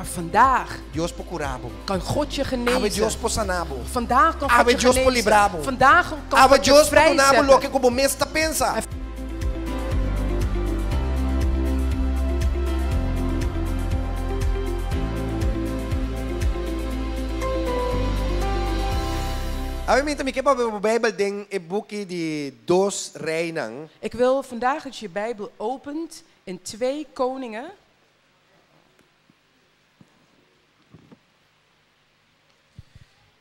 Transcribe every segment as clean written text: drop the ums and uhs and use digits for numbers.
Maar vandaag Dios po curabo. kan God je Ave Dios genezen. po sanabo. Vandaag kan Ave God je Dios po genezen. librabo. Vandaag kan Ave God je Dios po tunabo lo que vrijzetten. como mesta pensa. Ave minta mi kepa po Bible ding e boeki di dos reinang. Ik wil vandaag dat je Bijbel opent in 2 Koningen.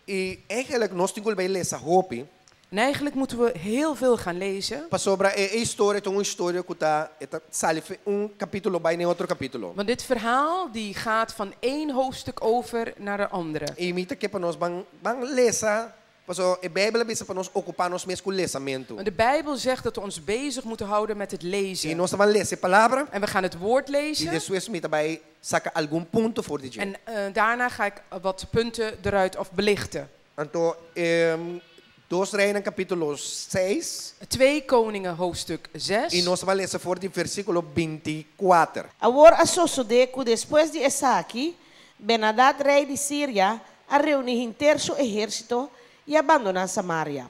E eigenlijk nós tingul bij lesa hopi. En eigenlijk moeten we heel veel gaan lezen. Pa sobra e história tong história kuta eta sali capítulo bij ne outro capítulo. Want dit verhaal die gaat van 1 hoofdstuk over naar de andere. E mita kepa nós bang lesa. Paso e Bijbel bisa pa nós ocupar nós mes com lesamento. Want de Bijbel zegt dat we ons bezig moeten houden met het E lezen. nós van lesa palavra. En we gaan het woord E lezen. depois mita bij saca algum ponto voor de En daarna ga ik wat punten eruit of belichten. Então, dos Reinen capítulo 6. 2 Koningen hoofdstuk 6. E nós vamos ler for de versículo 24. Agora a Sosodeco, depois de Esaque, Ben-Hadad, rei de Síria, a reunir inteiro seu exército e abandonar Samaria.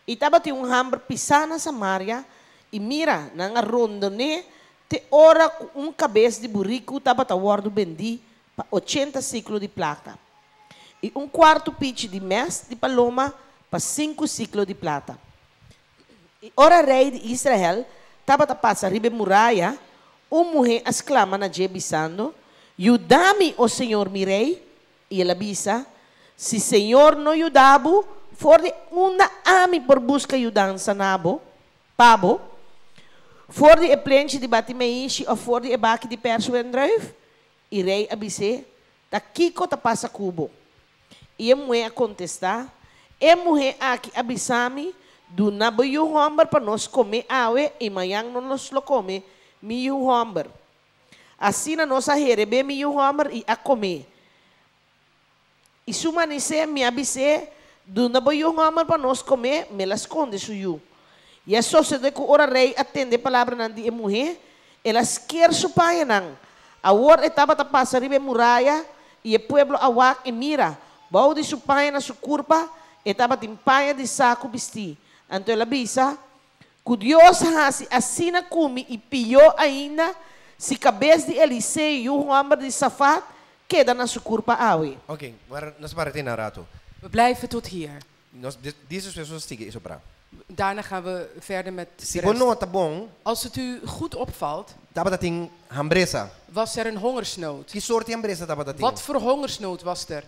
E estava hambre pisar na Samaria, e mira, na rondone, te ora cabeça de burrico, estava a guardo bendi, para 80 ciclos de plata. E quarto pitch de mes de paloma, para 5 ciclos de plata. E ora rei de Israel, estava a passar ribe muralha, mulher exclama na Jebisando, "Ajuda-me, ó Senhor, mi rei." E ele avisa, "Se Senhor não ajudabo, for de uma ami por busca ajudança nabo, pabo, for de plente de batimeishi, ou for de baque de perso endruif." E rei avise, "Ta kiko ta passa cubo." E a mulher contestar, "E mulher aqui abisami, do nabo e o homem para nós comer awe, e amanhã não nos lo come, mi o homem. Assim na nossa herebe mi o homem e a comer. E sumanise me abise, do nabo e o homem para nós comer, me las esconde suyo." E a sociedade que ora rei atende a palavra nan di mulher, elas quer su pai nang. A hora estava a passar ribe muralha, e o pueblo awak e mira, bau de su pai na su curpa, estava timpaia de saco vestir. Então ela bisa, que Deus hasi assina come e pior ainda, se cabeça de Eliseu e o homem de Safat, queda na sua curpa awe. Ok, maar nós paramos na rato. We blijven tot hier. Nós deze pessoas stigen isso para. Daarna gaan we verder met de Se rest. não tá bom, Als het u goed opvalt, tava da ting hambresa. was er een hongersnood. Que sorte de hambresa tava da ting? Wat voor hongersnood was er?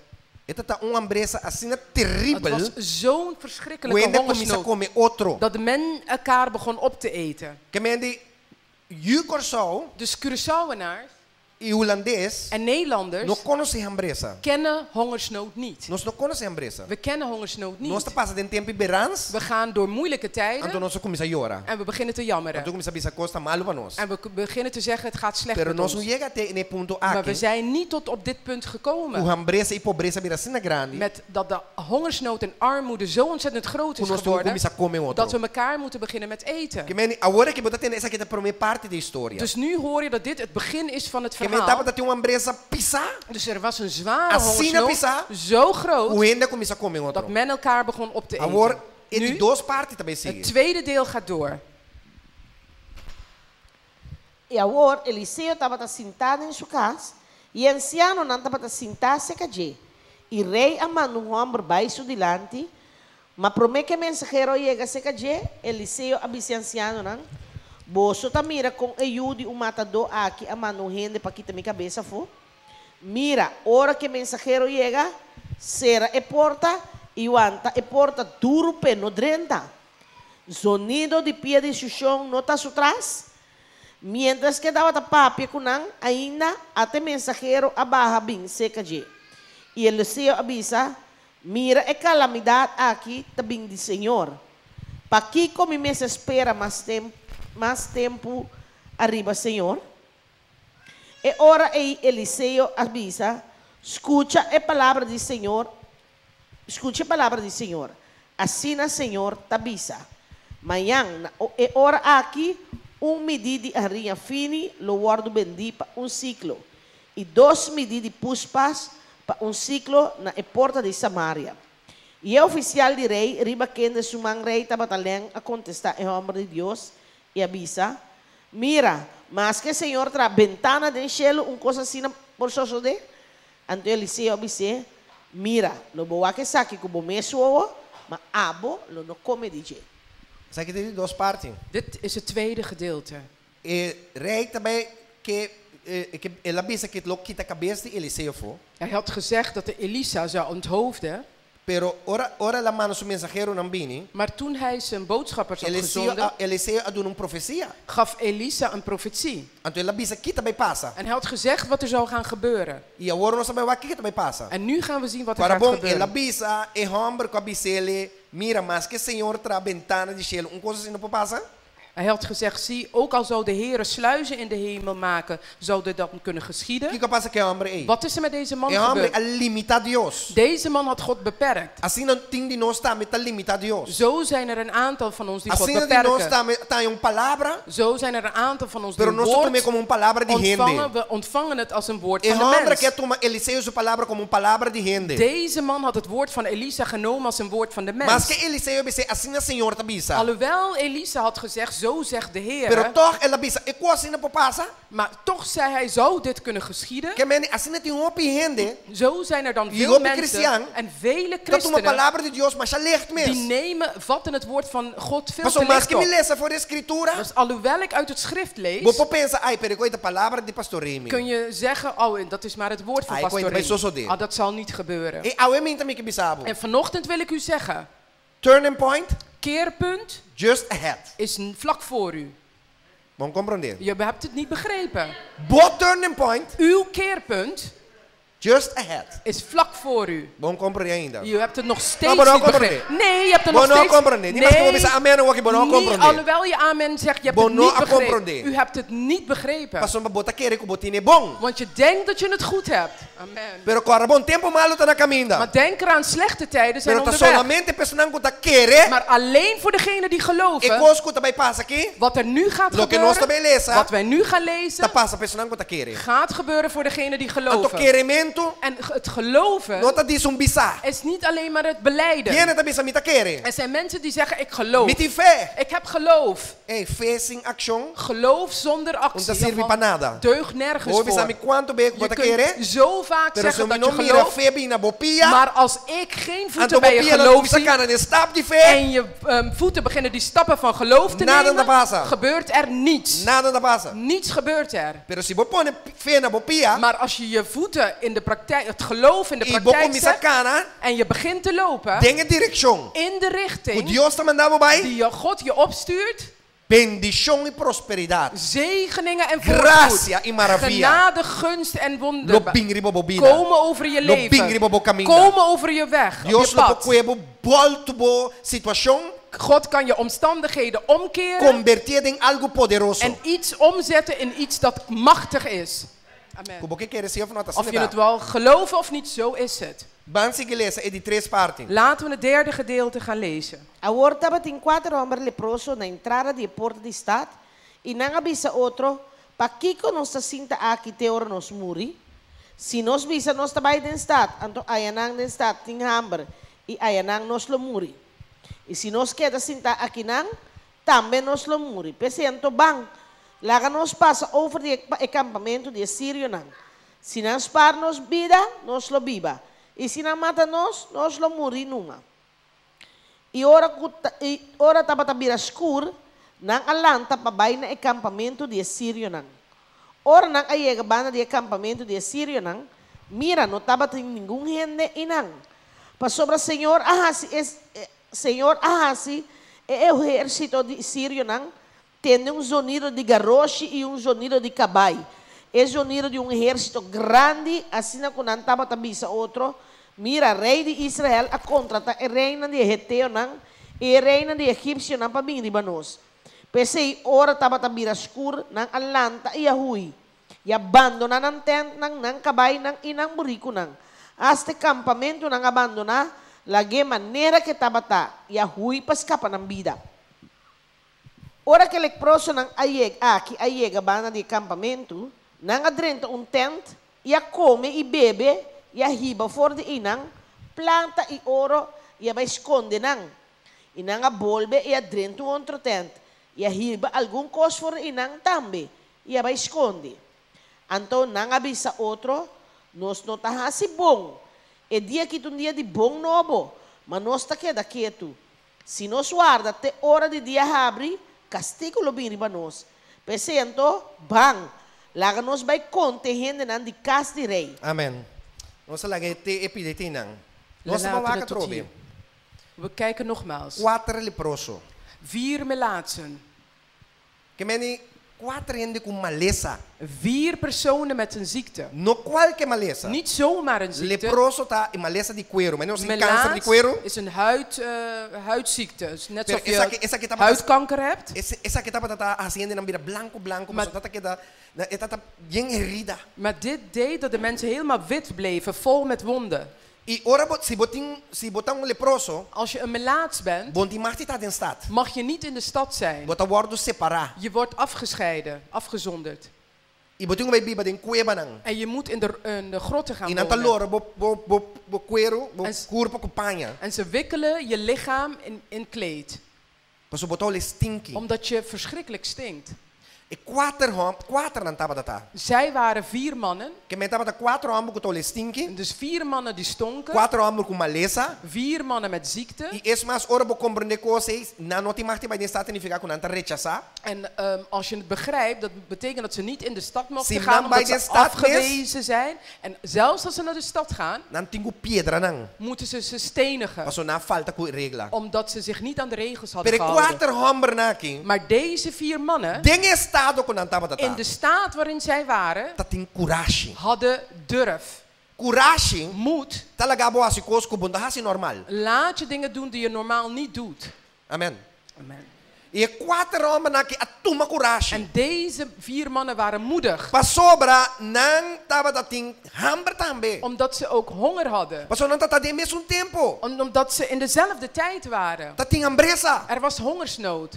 Eta tá hambresa assim Het terrível. was zo'n verschrikkelijke Quando começa a hongersnood comer outro. dat de men elkaar begon op te eten. Que mendi Jukorsau Dus Curaçaoenaars e holandês en Nederlanders não conhecem hambresa. kennen hongersnood niet. Nós não conhecemos hambresa. We kennen hongersnood Nós niet. tá passa de tempo berans. We gaan door moeilijke Então tijden nós começa a chorar. en we beginnen te Então jammeren. começa a bisa costa malo para nós. En we beginnen te zeggen het gaat slecht Pero met nós não ons. chega até ne ponto Maar we aqui. zijn niet tot op dit punt O gekomen. hambresa e pobreza vira assim grande. Met dat de hongersnood en armoede zo ontzettend groot is Nós geworden, começa a comer dat we outro. elkaar moeten beginnen met eten. Que mendi agora que botar essa aqui é a primeira parte da história. Dus nu hoor je dat dit het begin is van het Que mendi tava verhaal. ter uma hambresa pisar. Dus er was een zware Assim na hongersnood, pisa, zo O groot, ainda começa a comer dat outro. men elkaar begon op te Agora eten. é de Nu, duas partes também het sigue. tweede deel gaat door. E agora Eliseu estava sentado em sua casa, e o anciano não estava sentado se cadê. E rei amando um homem baixo delante, mas promete que o mensageiro chega se cadê, Eliseu avisa o anciano não. Bolso tá mira com ajude o matador aqui amando gente para quitar minha cabeça for. Mira, hora que o mensageiro chega, será a porta e aguanta a porta duro pé drenta. Sonido de pia de chuchão não está atrás. Mientras que dava papi kunang, ainda até mensageiro abaja bem seca de. E Eliseu avisa, mira a calamidade aqui também de Senhor. Para que como me espera mais tempo arriba, Senhor? E ora aí Eliseu avisa, escuta a palavra do Senhor, escute a palavra do Senhor. Assim na Senhor tabisa. Manhã, e ora aqui, medida de arinha fini, lo guardo bendi para ciclo. e 2 medidas de puspas para ciclo na porta de Samaria. E o oficial de rei, riba kende sumang rei, tabataleng a contestar em nome de Deus e avisa, mira, mas que o Senhor tra ventana del cielo, coisa assim por sosode. Então Eliseu disse, mira, lo boa que saque como meso, mas abo lo no come DJ. Zeg je dit 2 partes? Dit is het tweede gedeelte. Rei também que ela avisa que lo quita a cabeça de Eliseu foi. Hij had gezegd dat de Elisa zou onthoofden. Pero ora la mano su mensajero non bini. Maar toen hij zijn boodschappers had gezonden, Eliseu ha dato una profezia. gaf Elisa een profetie. Anto ela avisa que também passa. En hij had gezegd wat er zou gaan gebeuren. E agora nós sabemos que também passa. En nu gaan we zien wat er Para gaat bom, ela gebeuren. avisa e homem com abisele, mira, mas que Senhor tra ventana de cielo, coisa assim não pode passar. Hij had gezegd, zie, ook al zou de Heer sluizen in de hemel maken, zou dit dan kunnen geschieden. Que passa que homem aí? Wat is er met deze man E homem gebeurd? limita Deus. Deze man had God beperkt. Assim não tem de nós tá met limita Deus. Zo zijn er een aantal van ons die God Assim de nós beperken. tá een palavra, Zo zijn er een aantal van ons die pero een nós tomamos woord como palavra de ontvangen. gente. We ontvangen het als een woord E van de homem mens. que toma Eliseu sua palavra como palavra de gente. Deze man had het woord van Elisa genomen als een woord van de Mas mens. que Eliseu disse, assim o Senhor te avisa. Alhoewel Elisa had gezegd, zo zegt de Heer. Pero toch ela avisa, e coisa assim não pode passar. Maar toch zei hij, zou dit kunnen geschieden? Que men assim tem uma gente, Zo zijn er dan Je veel hoort mensen christian, en vele dat uma christenen palavra de Deus, mas já ligt die mes. vatten het woord van God veel Mas te o mais licht que me op. leça for a escritura, Dus alhoewel ik uit het schrift lees, vou pensar, ai, pero coita palavra de pastor Remy. kun je zeggen, oh, en dat is maar het woord van Ai, pastor coita, mas Remy. zo dit. Ah, dat zal niet gebeuren. E ao mim também que bisabo. En vanochtend wil ik u zeggen, Turning point, keerpunt just ahead. is vlak voor u. Vamos compreender. Je hebt het niet begrepen. Both turning point, Uw keerpunt just ahead. is vlak voor u. Vamos compreender ainda. Je hebt het nog steeds maar nou niet begrepen. comprende. Nee, je hebt het nog Bono steeds... comprende. Niet maar we zeggen amen of bono niet comprende. alhoewel je amen zegt, je hebt het Bono niet begrepen. comprende. U hebt het niet begrepen. Pastor bota querer que botine bom. Want je denkt dat je het goed hebt. Amen. Pero corre bom tempo malo tá na caminda. Maar denk eraan, slechte tijden zijn Pero tá onderweg. solamente personal que tá querer. Maar alleen voor degenen die E geloven, coisa que também passa aqui, wat er nu gaat lo que nós também gebeuren, lesa, wat wij nu gaan tá lezen, passa personal que tá querer. gaat gebeuren voor degenen die Anto geloven. queremento, En het geloven nota diz bisa. is niet alleen maar het beleiden. Quem tá bisa mita querer? Er zijn mensen die zeggen, ik geloof. Miti fé. Ik heb geloof. Ei, fé sem action. Geloof zonder Não tá actie serve daarvan para nada. deugt nergens Ouve sabe voor. quanto bem que Je bota kunt querer? zo vaak Pero se zeggen eu dat je não mira gelooft, fé bem na bopia, maar als ik geen anto voeten bij je bopia não geloof bisa zie cana de stap de fé, en je voeten beginnen die stappen van geloof te Nada nemen, da passa. gebeurt er niets. nada da passa. Niets gebeurt er. Pero se você põe fé na bopia, Maar als je je voeten in de praktijk, het geloof in de e você praktijk começa zet cana, en je begint te lopen tem a direção. in de O richting Deus tá mandando vai. die God je opstuurt, Bendição e prosperidade. zegeningen en voorspoed, Gracia e maravilha. genade, gunst en Lo wonder bingri bobo vida. komen over je Lo bingri bobo leven, caminho. komen over je weg, op Deus je lo pad. pocuebo volto bo situação, God kan je omstandigheden omkeren convertir em algo poderoso. en iets omzetten in iets dat machtig is. Amen. Como que quer ser nota Of je het wel geloven of niet, zo is het. Vamos seguir lesa é de 3 partes. Laten we het derde gedeelte gaan lezen. Agora estava tem 4 homens leprosos na entrada da porta da cidade e não avisa outro, para que nós sinta aqui teora nos muri. Se nós visa nós trabalha na cidade, então ayanang na cidade tem hambre e ayanang nos lo muri. E se nós quer sinta aqui não, também nos lo muri. Pensando bang, lá nos passa over de acampamento de Sírio não. Se não spar nos vida, nos lo viva. E se não mata nós lo muri numa. E ora estava tabira escuro, não alanta para baixo no acampamento de Sírio não. Ora não ayega banda de acampamento de Sírio não, mira, não estava tem nenhum gente e não. Para sobre o Senhor Ahasi, é o exército de Sírio não, tem sonido de garroche e sonido de caballo. É sonido de exército grande, assim como não estava tabisa outro. Mira, rei de Israel a contratar a reina de Heteo não, e a reina de Egipcio não para vir de nós. Pensei, ora estava tabira escuro, não alanta e a hui. E abandona não tent, não cabay, não e não burico não. Este campamento não abandona, lagi maneira que estava tá, e a hui para escapar na vida. Ora que leproso não ayega, aqui ayega banda de campamento, não adrenta tent, ia come, i bebe, ia hiba voor de inang, planta i oro, ia vai esconde nang. Inang a bolbe, ia drinto outro tent. Ia hiba algum cos voor inang tambe, ia vai esconde. Então, nang abisa outro, nós não tá assim bom. É dia que um dia de bom novo, mas nós tá queda quieto. Se nós guarda até hora de dia abre, castigo lo biri para nós. Pensando, bang, laga nós vai conte gente nan de casa de rei. Amen. Nós lagi te epidetinang. We Nós laten mawaka het tot trobe. hier. We kijken nogmaals. 4 leproso. 4 melaatsen. Que meni 4 gente com maleza. 4 personen met een ziekte. No qualquer maleza. Niet zomaar een ziekte. Leproso tá e maleza de cuero. Mas não tem câncer de Melaats cuero. is een huidziekte. Dus net Pero alsof je esa que tá huidkanker hebt. essa que tá haciendo na vida blanco, mas tá queda tá bien herida. Maar dit deed dat de mensen helemaal wit bleven, vol met wonden. E ora se botar leproso, Als je een melaats bent, bonti machti tá in stad. mag je niet in de stad zijn. Bota wordo separar. Je wordt afgescheiden, afgezonderd. E botinho vai biba den cueva nang. En je moet in de grotten gaan E nanta wonen. loro bo cuero, bo Es- corpo com panha. En ze wikkelen je lichaam in kleed. Paso botou le stinky. Omdat je verschrikkelijk stinkt. E 4 nan tava data. Zij waren 4 mannen. Que me tava 4 homens com tole stinky. Dus 4 mannen die stonken. 4 homens com maleza. 4 mannen met ziekte. E es mais ora bo compreender coisas, na noti machti vai estar significa com nanta rechazar. En als je het begrijpt, dat betekent dat ze niet in de stad mochten Ze gaan nam bij omdat de ze stad afgewezen zijn. En zelfs als ze naar de stad gaan, Nan tingu piedra nang. moeten ze ze stenigen. Paso na falta com regla. Omdat ze zich niet aan de regels hadden Pero gehouden. 4 homens naki. Maar deze 4 mannen, Den estado com nanta data. in de staat waarin zij waren, Ta tin coragem. hadden durf. Coragem Moed. talaga bo asi coisas bunda hasi normal. Laat je dingen doen die je normaal niet doet. Amen. Amen. E 4 homens naki atuma coragem. En deze 4 mannen waren moedig. Pasobra nang tava dating hamber tambe. Omdat ze ook honger hadden. Paso nang tata de mesmo tempo. Omdat ze in dezelfde tijd waren. Tating hambresa. Er was hongersnood.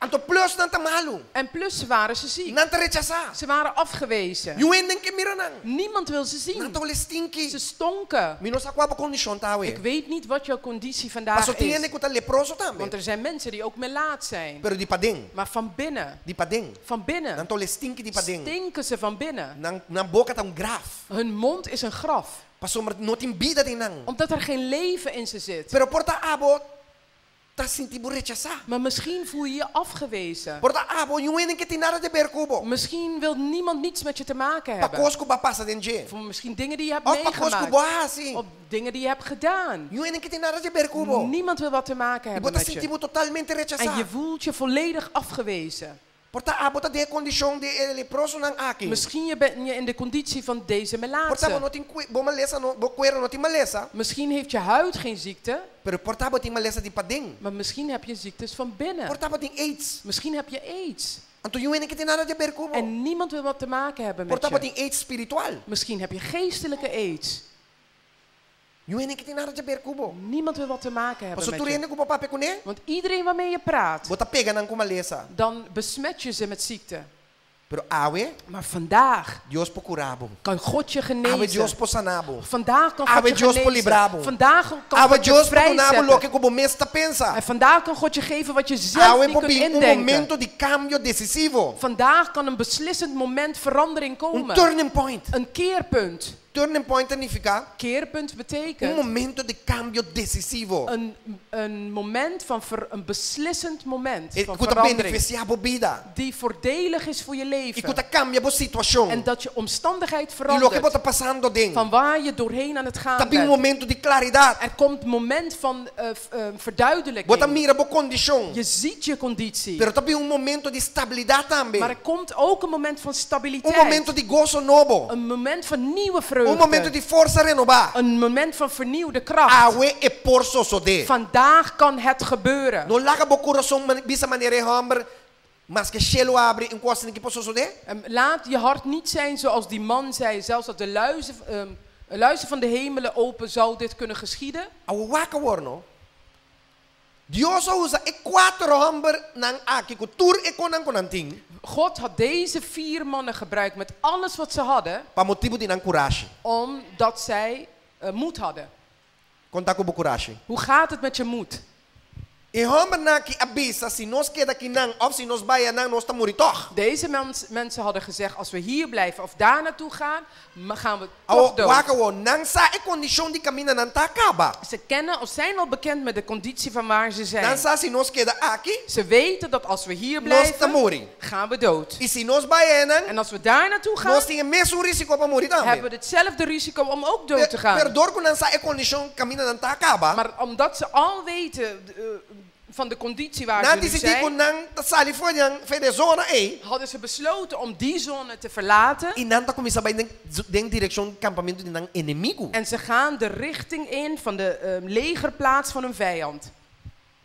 Anto plus nanta malu. En plus waren ze ziek. Nanta rechazar. Ze waren afgewezen. Yuenden que mira nang. Niemand wil ze zien. Nanta ole stinky. Ze stonken. Minos aqua condition Ik tawe. weet niet wat jouw conditie vandaag Paso tiene is. kuta leproso Want tambe. er zijn mensen die ook melaat zijn. Pero di padeng. Maar van binnen. Di padeng. Van binnen. Nanta ole stinky di padeng. Stinken ze van binnen. Nang boca ta graf. Hun mond is een graf. Paso not in vida din nang. Omdat er geen leven in ze zit. Pero porta abo ta sinti bu rechazar. Maar misschien voel je je afgewezen. Porta abo yuenden que tinara de bercubo. Misschien wil niemand niets met je te maken Pa hebben. cosco ba passa den je. Of misschien dingen die je hebt Oh, pa cosco meegemaakt. boasi. Of dingen die je hebt gedaan. Yuenden que tinara de bercubo. Niemand wil wat te maken E hebben bota met sinti je. bu totalmente En je rechazar. voelt je volledig afgewezen. Porta abo ta de condition de leproso nang aki. Misschien ben je in de conditie van deze Porta melaatse. no tin bo malesa no bo cuero no tin malesa. Misschien heeft je huid geen ziekte, Pero porta bo tin malesa di padeng. maar misschien heb je ziektes van binnen. Porta bo tin AIDS. Misschien heb je aids. Anto yuenen que tinara de bercubo. En niemand wil wat te maken hebben met Porta bo je. tin AIDS spiritual. Misschien heb je geestelijke aids. Yuenen que tinara de bercubo. Niemand wil wat te maken hebben Paso met tu je. rene ko pape kune. Want iedereen waarmee je praat, Bota pega nang kumalesa. dan besmet je ze met ziekte. Pero awe Maar vandaag Dios po curabo. kan God je Awe Dios genezen. po sanabo. Vandaag kan Awe God je Dios po genezen. librabo. Vandaag kan Awe God je Dios po nabo lo vrijzetten. que como mesta pensa. En vandaag kan God je geven wat je zelf Awe niet po kunt bin un indenken. momento de cambio decisivo. Vandaag kan een beslissend moment verandering Un komen. turning point. Een keerpunt. Turning point significa Keerpunt un betekent momento de cambio decisivo. een moment van een beslissend moment E van kuta verandering. beneficiar bo vida. Die voordelig is voor je E leven. kuta cambia bo situação. En dat je omstandigheid E lo que verandert. bota passando den. Van waar je doorheen aan het gaan Tapi un bent. momento de claridad. Er komt een moment van Bota verduidelijking. mira bo condition. Je ziet je conditie. Pero tapi un momento de stabilidad também. Maar er komt ook een moment van Un stabiliteit. momento de gozo novo. Een moment van nieuwe Un momento vreugde. de força renovar. Een moment van vernieuwde kracht. Awe e por sosode. Vandaag kan het gebeuren. No laga bo coração bisa maneira hamber. Mas que chelo abre em costa que posso sosode. Laat je hart niet zijn zoals die man zei. Zelfs als de luizen van de hemelen open zou dit kunnen geschieden. Awe waka worno. Dios usa e 4 homens nang aki kultur e konan konanting. God had deze 4 mannen gebruikt met alles wat ze hadden, Pa motivo di nang courage. omdat zij moed hadden. Conta com courage. Hoe gaat het met je moed? E homem na ki abisa si nos queda ki nang of si nos baya nang nos ta muri toch. Deze mensen hadden gezegd, als we hier blijven of daar naartoe gaan, gaan we toch Awo dood. waka wo nang sa e condition di camina nan ta acaba. Ze kennen of zijn al bekend met de conditie van waar ze Nang zijn. sa si nos queda aki, Ze weten dat als we hier nos ta blijven, muri. gaan we dood. E si nos baya nang, En als we daar naartoe gaan, nos tinha mesmo risiko pa muri hebben tambe. we hetzelfde risico om ook dood te gaan. Perdor ko nang sa e condition camina nan ta acaba. Maar omdat ze al weten van de conditie waar ze Nanti nu si ti ko zijn, nang ta sali fo yang fede zona e. hadden ze besloten om die zone te verlaten. E nanta começa by den direction campamento di nang inimigo. En ze gaan de richting in van de legerplaats van een vijand.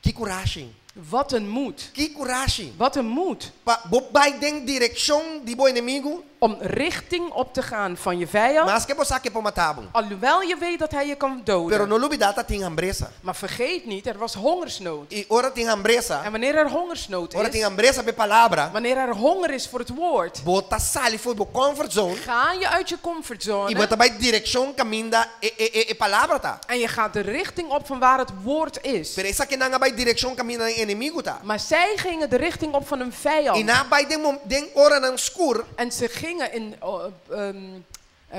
Que coragem. Wat een moed. Que coragem. Wat een moed. Pa by den direction di bo inimigo. Om richting op te gaan van je vijand. Mas que posa que po matabo. Alhoewel je weet dat hij je kan Pero doden. no lubidata ting hambresa. Maar vergeet niet, er was hongersnood. E ora ting hambresa. En wanneer er hongersnood Ora ting is, hambresa be palavra. wanneer er honger is voor het woord, Bota sali foi bo comfort zone. ga je uit je E comfortzone bota by direction caminda e palavra ta. en je gaat de richting op van waar het woord is. Pero esa que nanga by direction caminda en inimigo ta. Maar zij gingen de richting op van een E vijand. na by den ora nang skur. En ze gingen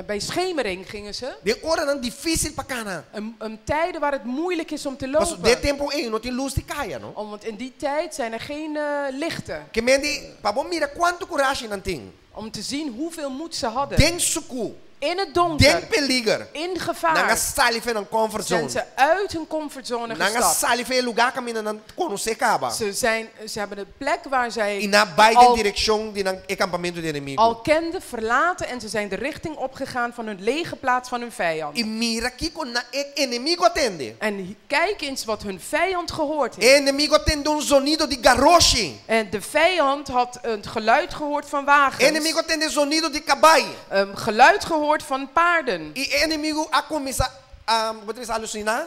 bij schemering gingen ze. Den ora nang difícil pa kana. Een tijden waar het moeilijk is om te Mas de lopen. tempo e no tin luz di kaya, no? Want in die tijd zijn er geen lichten. Que mendi, pa bom mira quanto coragem nan ting. Om te zien hoeveel moed ze hadden. Den suku. In het Den donker, peliger. in Nanga gevaar, sali fe nang comfort zijn zone. ze uit hun comfortzone Nanga gestapt. sali fe lugar camina nan kono se kaba. Ze hebben de plek waar zij Ina by den al, direction di nang acampamento di inimigo. al kenden verlaten en ze zijn de richting opgegaan van hun legerplaats van hun vijand. E mira que con na inimigo atende. En kijk eens wat hun vijand gehoord heeft. Inimigo atende sonido di garroche. En de vijand had het geluid gehoord van wagens. Inimigo atende sonido di caballo. Geluid gehoord van paarden. E inimigo a começa a alucinar.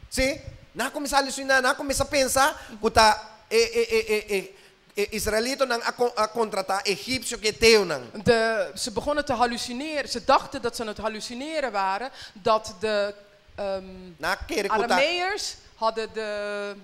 Sim? Na começa a alucinar, na começa a pensar que tá Israelito nang a contratar egípcio que teu nang. Ze begonnen te hallucineren. Ze dachten dat ze aan het hallucineren waren. Dat de Na querer que tá Arameërs hadden de...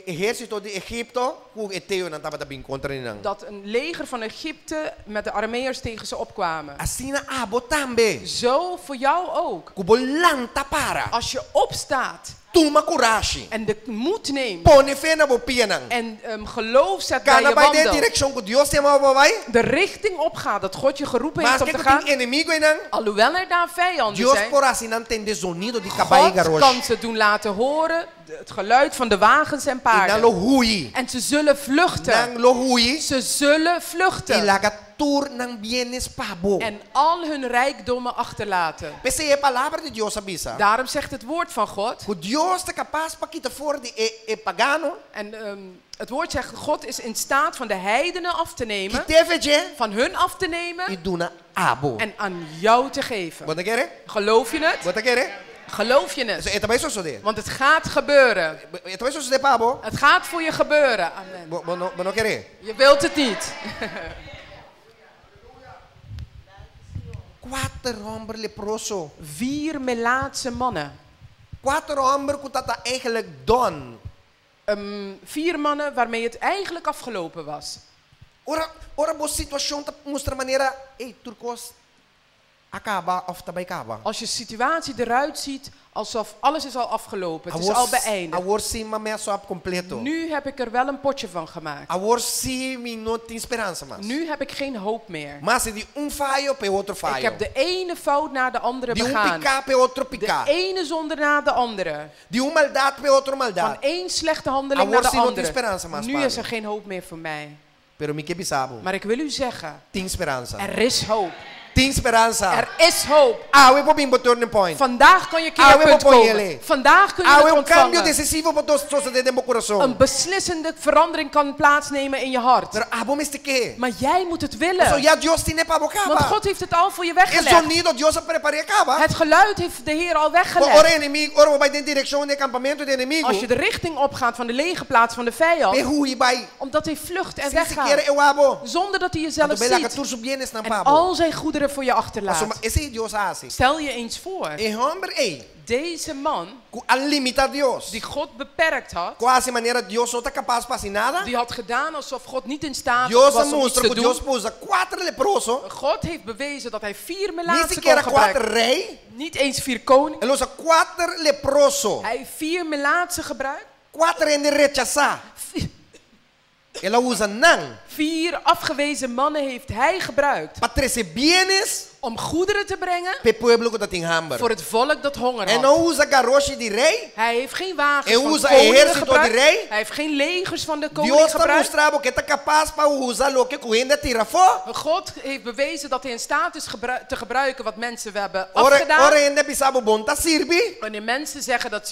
exército de Egipto, hoe het teu nang tava bem contra nang. Dat een leger van Egypte met de Arameërs tegen ze opkwamen. Assim na abo tambe. Zo voor jou ook. Kubolanta para. Als je opstaat Toma coragem. en de moed neemt Pone fé na bopia nang. en geloof zet bij Kana je by de wandel, direction que Dios te ama vai. de richting opgaat dat God je geroepen Mas heeft que om te tu gaan, tem inimigo e nang. alhoewel er daar vijanden Dios zijn, por assim não tem sonido de caballo God garroche. kan ze doen laten horen het geluid van de wagens en E nang lo paarden. hui. En ze zullen vluchten. Nang lo hui. Ze zullen E vluchten. laga tur nang bienes pabo. En al hun rijkdommen achterlaten. Pese é a palavra de Deus avisa. Daarom zegt het woord van God. Que Deus é capaz para quitar fora de pagano. En het woord zegt, God is in staat van de heidenen af te Que nemen. teve je Van hun af te e nemen duna abo. en aan jou te geven. Bota querer? Geloof je het? Bota querer? Geloof je Isso het? é também só de. Want het gaat gebeuren. É também só de pabo. Het gaat voor je gebeuren. Amen. Bono querer. Je wilt het niet. 4 homens leproso. 4 Melaatse mannen. 4 homens que tata eigenlijk don. 4 mannen waarmee het eigenlijk afgelopen was. Ora boa situação tá mostra maneira, ei, turcos acaba of tabai acaba. Als je situatie eruit ziet alsof alles is al afgelopen. Het is al beëindigd. Awor si mamaya so op completo. Nu heb ik er wel een potje van gemaakt. Awor si mi não tem esperança mas. Nu heb ik geen hoop meer. Mas de fallo pe outro fallo. Ik heb de ene fout na de andere De begaan. picar pe outro De picar. ene zonde na de andere. De maldade pe outro Van maldade. één slechte handeling Awor naar de si não tem andere. esperança mas. Nu is er geen hoop meer voor mij. Pero mi que bisabo. Maar ik wil u zeggen, Tem esperança. er is hoop. Tem esperança. Er is hoop. Awe po bimbo turning point. Vandaag kan je Awe keerpunt po po komen. yele. Vandaag kun je Awe het um cambio ontvangen. decisivo po to so sa de mo coração. Een beslissende verandering kan plaatsnemen in je hart. Pero abo meste que. Maar jij moet het So willen. ya Dios tiene pa Want bocaba. God heeft het al voor je El weggelegd. sonido Dios prepare acaba. Het geluid heeft de Heer al Ora weggelegd. inimigo, ora vai de direção de campamento de inimigo. Als je de richting opgaat van de lege plaats van de vijand, Behui vai. omdat hij vlucht en Sem sequer weggaat, eu abo. zonder dat hij jezelf Anto bela que ziet tur subienes na en pabo. al zijn goederen voor je So achterlaat. esse Dios hace. Stel je eens voor, E hombre ei, deze man al limita Dios. die God beperkt had, Quase maneira Dios não está capaz de fazer nada. die had gedaan alsof God niet in staat Dios was om iets mostra te que Dios doen. pousa 4 leprosos. God heeft bewezen dat hij 4 Nem melaatsen sequer kon 4 gebruiken. rei. Niet eens 4 koningen. Ele usa 4 leprosos. Hij heeft 4 melaatsen gebruikt. 4 em rechazar. Ela usa não 4 afgewezen mannen heeft hij gebruikt para trazer bienes om goederen te brengen para o pueblo que tem hambre. voor het volk dat honger Ele had. não usa garroche de rei. Hij heeft geen wagens Hij van usa koningen exército gebruikt. de rei. Hij heeft geen legers van de koning Deus está gebruikt. mostrando que está capaz para usar o que correndo tira fora. God heeft bewezen dat hij in staat is te gebruiken wat mensen we hebben Ora afgedaan. ainda bisabo bom tá sirve. Wanneer mensen zeggen dat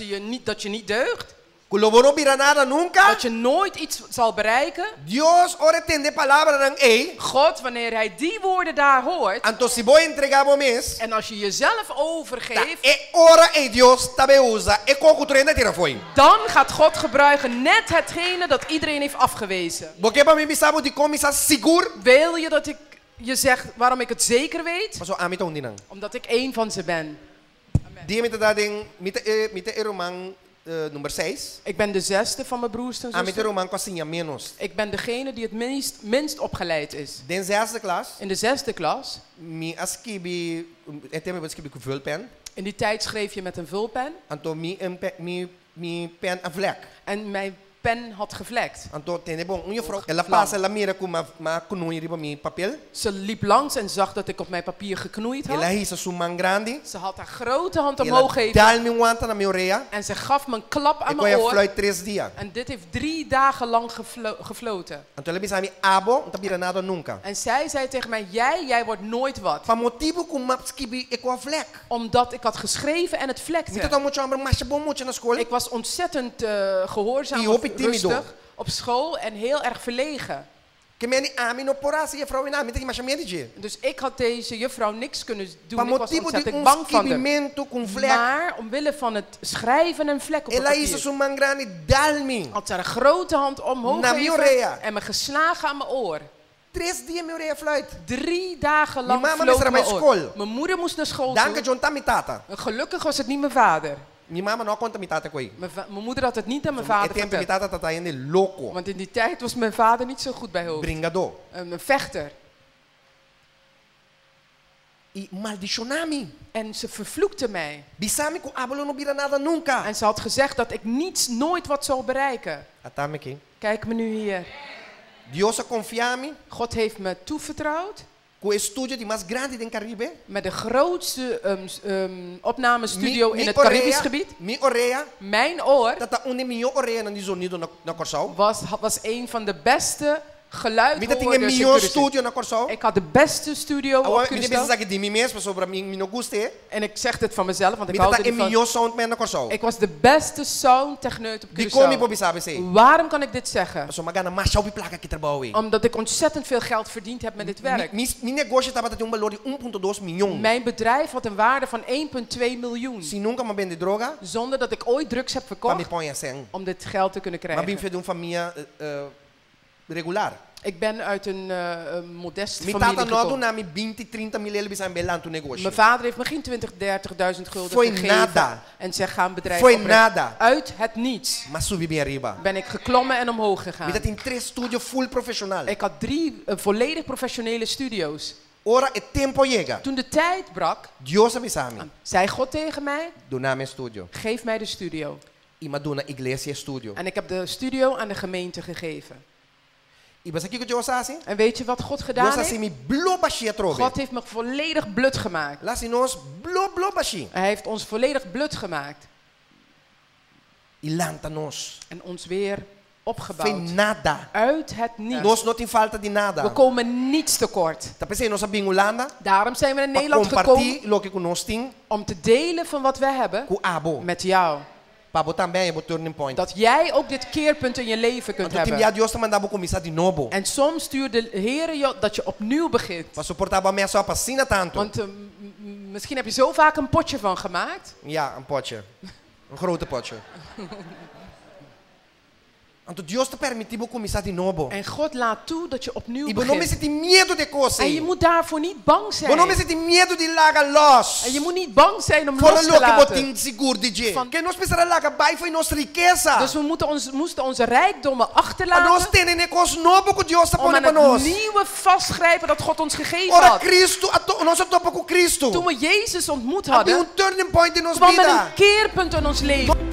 je niet deugt, Coloboro bira nada nunca. dat je nooit iets zal bereiken. Dios ora tende palavra nang ei. God, wanneer hij die woorden daar hoort, Anto si boy entregar bom mes. en als je jezelf overgeeft, E ora e Dios tabe usa e kokutrenda tira foi. dan gaat God gebruiken net hetgene dat iedereen heeft afgewezen. Porque para mim bisabo de comisa seguro. Wil je dat ik je zeg waarom ik het zeker weet? Paso amita undinang. Omdat ik één van ze ben. Die met dading mit roman nummer 6. Ik ben de 6e van mijn broers en Amita zussen. roman cosinha menos. Ik ben degene die het minst opgeleid is. Den zesde klas. In de 6e klas, Mi askibi eteme baskibi ku vulpen. in die tijd schreef je met een vulpen. Anto mi pen a vlek. En mijn pen had gevlekt. Anto tene bom unha vrouw. Ela passa ela mira com ma kunui riba mi papel. Ze liep langs en zag dat ik op mijn papier geknoeid Ela had. hisa suman grande. Ze had haar grote hand Ela omhoog gegeven. dal mi wanta na mi oreia. En ze gaf me een klap aan E mijn coi oor. fluit 3 dias. En dit heeft 3 dagen lang gefloten. Anto ela bisa mi abo, não tá bira nada nunca. En zij zei tegen mij, jij wordt nooit wat. Pa motivo com mapskibi e com a vlek. Omdat ik had geschreven en het Mita vlekte. tá muito amor mas bom muito na escola. Ik was ontzettend gehoorzaam, Die of hoop ik timido. rustig op school en heel erg verlegen. Que meni ami no porasi e vrouw ina, mita que mas chamia de. Dus ik had deze juffrouw niks kunnen doen. Pa Ik was motivo de ontzettend bang van haar. skibimento com vlek. Maar omwille van het schrijven en vlek op het Ela hisa papier suman grande dal mi. had ze haar grote hand omhoog Na mi oreia. gegeven en me geslagen aan mijn oor. 3 dias mi oreia fluit. 3 dagen lang Mijn mama vloog moest mijn naar oor. school. Mijn moeder moest naar school Danke toe. John tá mi tata. En gelukkig was het niet mijn vader. Mi mama não conta mi tata coi. Mijn moeder had het niet aan mijn E vader tempo mi verteld. tata tá indo louco. Want in die tijd was mijn vader niet zo goed bij hoofd. Bringador. Een vechter. E maldicionami. En ze vervloekte mij. Bisami com abolo no bira nada nunca. En ze had gezegd dat ik nooit wat zou bereiken. Atame aqui. Kijk me nu hier. Dios confia mi God heeft me toevertrouwd com o estúdio de mais grande do Caribe. met de grootste opnamestudio in het Caribisch gebied. Mi oreia. Mijn oor Tata une mi oreia na sonido na Corsau. was een van de beste Mi tá tinha geluidhoorders in mi Curaçao. studio na Corsau. Ik had de beste studio op Agora mi pensa Curaçao. que de mim mesmo sobre mi no guste. En ik zeg dit van mezelf, want ik Mi hou tata er e niet van. mi soundman na Corsau. Ik was de beste soundtechneut op Di como po Curaçao. bisabe sei. Waarom kan ik dit zeggen? So magana mas chau placa que trabalho. Omdat ik ontzettend veel geld verdiend heb met dit werk. Mi negócio tava tendo valor de 1.2 milhão. Mijn bedrijf had een waarde van 1,2 miljoen. Se nunca me vende droga, Zonder dat ik ooit drugs heb pa mi verkocht põe assim. om dit geld te kunnen Maar ben krijgen. je de familie regular. Ik ben uit een modeste Mi familie tata nodo gekomen. na mi 20, 30 mil ele bisa belan tu negócio. Mijn vader heeft me geen 20.000, 30.000 gulden Foi gegeven. nada. En zeg, ga een bedrijf Foi oprichten. nada. Uit het niets Mas subi bem arriba. ben ik geklommen en omhoog gegaan. Mi tata tem 3 studio full profissional. Ik had 3 volledig professionele studio's. Ora e tempo chega. Toen de tijd brak, Dios avisami. zei God tegen mij, Dona me studio. geef mij de studio. E madonna iglesia studio. En ik heb de studio aan de gemeente gegeven. E você aqui que Dios assim? En weet je wat God Dios gedaan assim heeft? mi bloba chia trobe. God heeft me volledig blut gemaakt. Lá se nós bloba chia. Hij heeft ons volledig blut gemaakt. E lanta nós. En ons weer opgebouwd. Foi nada. Uit het niets. Nós não tem falta de We nada. komen niets tekort. Tá pensando, nós sabemos Holanda, Daarom zijn we in para Nederland gekomen compartilhar o que nós temos om te delen van wat we hebben com Abo. met jou. Para também é turning point. Dat jij ook dit keerpunt in je leven kunt Então, tem hebben. Deus também mandava começar de novo. En soms stuurt de Heer je dat je opnieuw begint. Para suportar a minha só passina tanto. Want misschien heb je zo vaak een potje van gemaakt. Ja, een potje. Een grote potje. Então Deus te permitiu começar de novo. En God laat toe dat je opnieuw E você não me begint. sente medo de coisas. En je moet daarvoor niet bang Você não me zijn. sente medo de largar los. En je moet niet bang zijn om Fora los te lo que você laten. tem seguro de je. Van- Que nós precisamos largar bij foi nossa riqueza. Dus we moesten onze rijkdommen Para nós achterlaten. terem negócio novo que Deus está Om pondo aan para het nós. nieuwe vastgrijpen dat God ons gegeven Ora had. Cristo, nós topa com Cristo. Toen we Jezus ontmoet Havia hadden, turning point in nossa kwam er vida. een keerpunt in ons leven.